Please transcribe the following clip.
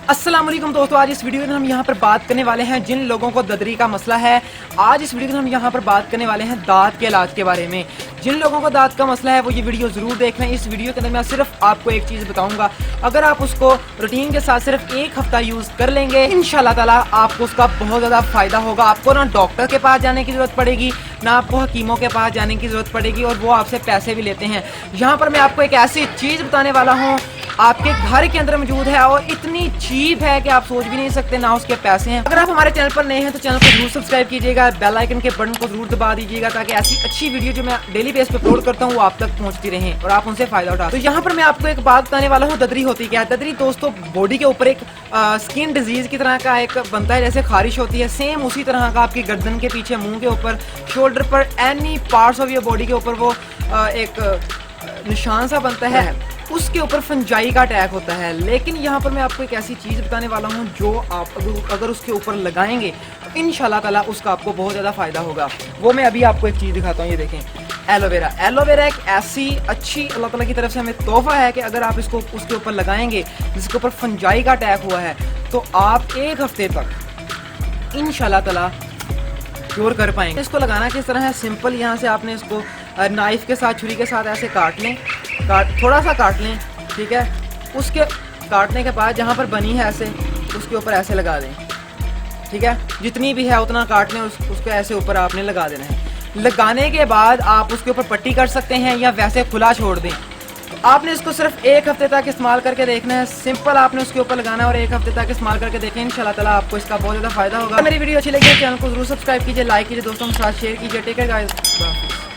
अस्सलाम वालेकुम दोस्तों, आज इस वीडियो में हम यहाँ पर बात करने वाले हैं जिन लोगों को ददरी का मसला है। आज इस वीडियो में हम यहाँ पर बात करने वाले हैं दांत के इलाज के बारे में। जिन लोगों को दांत का मसला है वो ये वीडियो ज़रूर देख लें। इस वीडियो के अंदर मैं सिर्फ आपको एक चीज़ बताऊंगा, अगर आप उसको रूटीन के साथ सिर्फ एक हफ्ता यूज़ कर लेंगे इंशाल्लाह ताला आपको उसका बहुत ज़्यादा फ़ायदा होगा। आपको ना डॉक्टर के पास जाने की ज़रूरत पड़ेगी, ना आपको हकीमों के पास जाने की ज़रूरत पड़ेगी, और वो आपसे पैसे भी लेते हैं। यहाँ पर मैं आपको एक ऐसी चीज़ बताने वाला हूँ आपके घर के अंदर मौजूद है और इतनी चीप है कि आप सोच भी नहीं सकते, ना उसके पैसे हैं। अगर आप हमारे चैनल पर नए हैं तो चैनल को जरूर सब्सक्राइब कीजिएगा, बेल आइकन के बटन को जरूर दबा दीजिएगा ताकि ऐसी अच्छी वीडियो जो मैं डेली बेस पे अपलोड करता हूँ वो आप तक पहुँचती रहें और आप उनसे फायदा उठा। तो यहाँ पर मैं आपको एक बात बताने वाला हूँ, ददरी होती क्या है। ददरी दोस्तों बॉडी के ऊपर एक स्किन डिजीज की तरह का एक बनता है, जैसे खारिश होती है, सेम उसी तरह का आपकी गर्दन के पीछे, मुंह के ऊपर, शोल्डर पर, any parts of your body के ऊपर वो एक निशान सा बनता है, उसके ऊपर फंजाई का अटैक होता है। लेकिन यहाँ पर मैं आपको एक ऐसी चीज़ बताने वाला हूँ जो आप अगर उसके ऊपर लगाएंगे तो इंशाल्लाह ताला उसका आपको बहुत ज़्यादा फ़ायदा होगा। वो मैं अभी आपको एक चीज़ दिखाता हूँ, ये देखें, एलोवेरा। एलोवेरा एक ऐसी अच्छी अल्लाह ताला की तरफ से हमें तोहफा है कि अगर आप इसको उसके ऊपर लगाएंगे जिसके ऊपर फंजाई का अटैक हुआ है तो आप एक हफ्ते तक इंशाल्लाह ताला क्योर कर पाएंगे। इसको लगाना किस तरह है, सिंपल, यहाँ से आपने इसको नाइफ के साथ, छुरी के साथ ऐसे काट लें, थोड़ा सा काट लें, ठीक है। उसके काटने के बाद जहाँ पर बनी है ऐसे उसके ऊपर ऐसे लगा दें, ठीक है। जितनी भी है उतना काट लें, उसको ऐसे ऊपर आपने लगा देना है। लगाने के बाद आप उसके ऊपर पट्टी कर सकते हैं या वैसे खुला छोड़ दें। आपने इसको सिर्फ एक हफ्ते तक इस्तेमाल करके देखना है, सिंपल आपने उसके ऊपर लगाना है और एक हफ्ते तक इस्तेमाल करके देखें, इंशाल्लाह ताला आपको इसका बहुत ज़्यादा फायदा होगा। मेरी वीडियो अच्छी लगी चैनल को जरूर सब्सक्राइब कीजिए, लाइक कीजिए, दोस्तों के साथ शेयर कीजिए। Take care guys.